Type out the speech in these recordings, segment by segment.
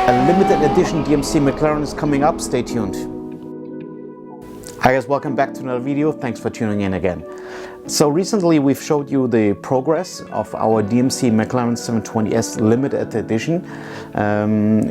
A limited edition DMC McLaren is coming up, stay tuned. Hi guys, welcome back to another video. Thanks for tuning in again. So recently we've showed you the progress of our DMC McLaren 720s limited edition.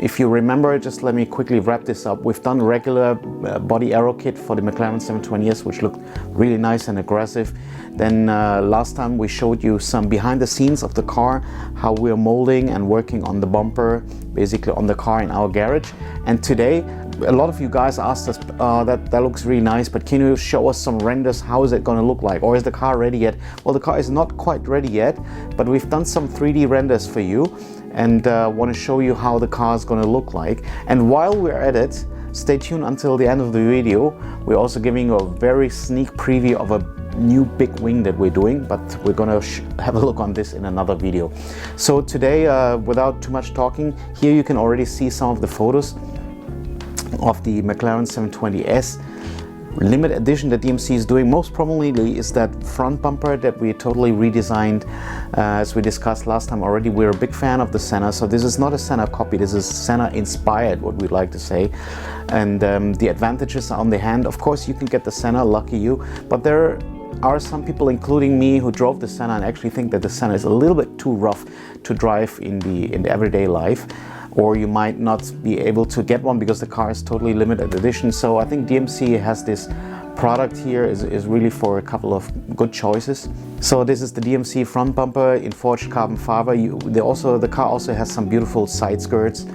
If you remember, just let me quickly wrap this up. We've done regular body aero kit for the McLaren 720s, which looked really nice and aggressive. Then last time we showed you some behind the scenes of the car, how we're molding and working on the bumper, basically on the car in our garage. And today, a lot of you guys asked us, that looks really nice, but can you show us some renders? How is it going to look like? Or is the car ready yet? Well, the car is not quite ready yet, but we've done some 3D renders for you and want to show you how the car is going to look like. And while we're at it, stay tuned until the end of the video. We're also giving you a very sneak preview of a new big wing that we're doing, but we're gonna have a look on this in another video. So today, without too much talking, here you can already see some of the photos of the McLaren 720s limited edition that DMC is doing. Most prominently is that front bumper that we totally redesigned. As we discussed last time already, we're a big fan of the Senna, so this is not a Senna copy, this is Senna inspired, what we'd like to say. And the advantages are on the hand. Of course you can get the Senna, lucky you, but there are some people, including me, who drove the Senna and actually think that the Senna is a little bit too rough to drive in the everyday life, or you might not be able to get one because the car is totally limited edition. So I think DMC has this product here is really for a couple of good choices. So this is the DMC front bumper in forged carbon fiber. The car also has some beautiful side skirts.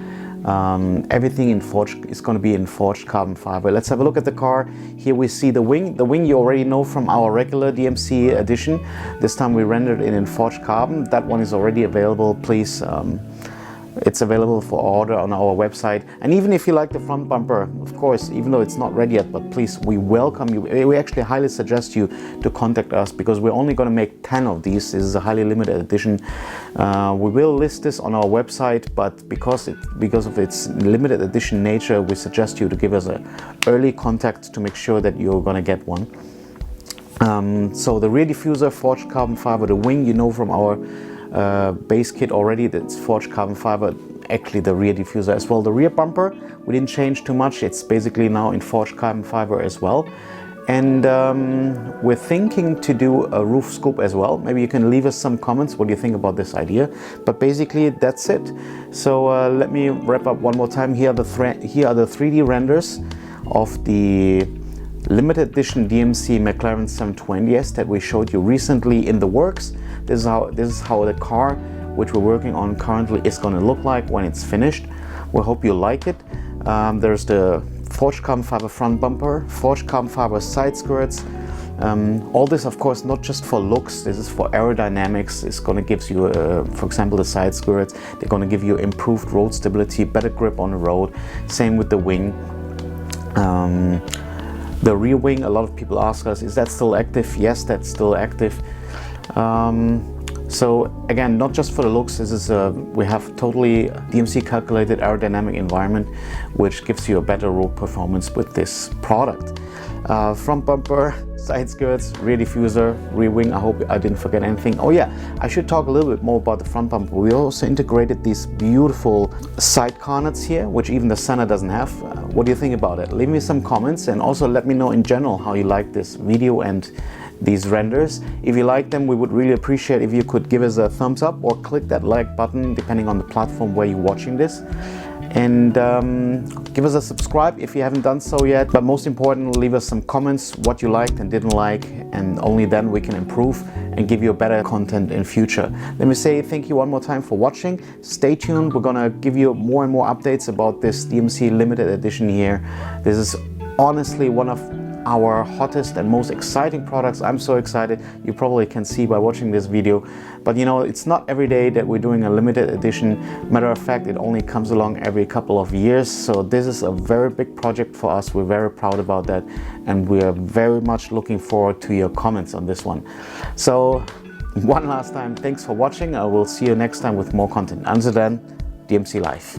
Everything in forged is going to be in forged carbon fiber. Let's have a look at the car. Here we see the wing. The wing you already know from our regular DMC edition. This time we rendered it in forged carbon. That one is already available. Please, it's available for order on our website. And even if you like the front bumper, of course, even though it's not ready yet, but please, we welcome you. We actually highly suggest you to contact us because we're only going to make 10 of these. This is a highly limited edition. We will list this on our website, but because of its limited edition nature, we suggest you to give us an early contact to make sure that you're going to get one. So the rear diffuser, forged carbon fiber. The wing, you know from our base kit already, that's forged carbon fiber. Actually the rear diffuser as well. The rear bumper, we didn't change too much. It's basically now in forged carbon fiber as well. And we're thinking to do a roof scoop as well. Maybe you can leave us some comments what you think about this idea. But basically that's it. So let me wrap up one more time. Here are the 3D renders of the limited edition DMC McLaren 720s that we showed you recently in the works. This is how the car, which we're working on currently, is going to look like when it's finished. We hope you like it. There's the forged carbon fiber front bumper, forged carbon fiber side skirts. All this, of course, not just for looks. This is for aerodynamics. It's going to give you, for example, the side skirts. They're going to give you improved road stability, better grip on the road. Same with the wing. The rear wing, a lot of people ask us, is that still active? Yes, that's still active. So again, not just for the looks, this is we have totally DMC calculated aerodynamic environment, which gives you a better road performance with this product. Front bumper, side skirts, rear diffuser, rear wing. I hope I didn't forget anything. Oh yeah, I should talk a little bit more about the front bumper. We also integrated these beautiful side carnets here, which even the Senna doesn't have. What do you think about it? Leave me some comments and also let me know in general how you like this video and these renders. If you like them, we would really appreciate if you could give us a thumbs up or click that like button depending on the platform where you're watching this. And give us a subscribe if you haven't done so yet. But most importantly, leave us some comments what you liked and didn't like, and only then we can improve and give you better content in future. Let me say thank you one more time for watching. Stay tuned. We're gonna give you more and more updates about this DMC limited edition here. This is honestly one of our hottest and most exciting products. I'm so excited. You probably can see by watching this video, but you know, it's not every day that we're doing a limited edition. Matter of fact, it only comes along every couple of years. So this is a very big project for us. We're very proud about that, and we are very much looking forward to your comments on this one. So one last time, thanks for watching. I will see you next time with more content. Until then, DMC Life.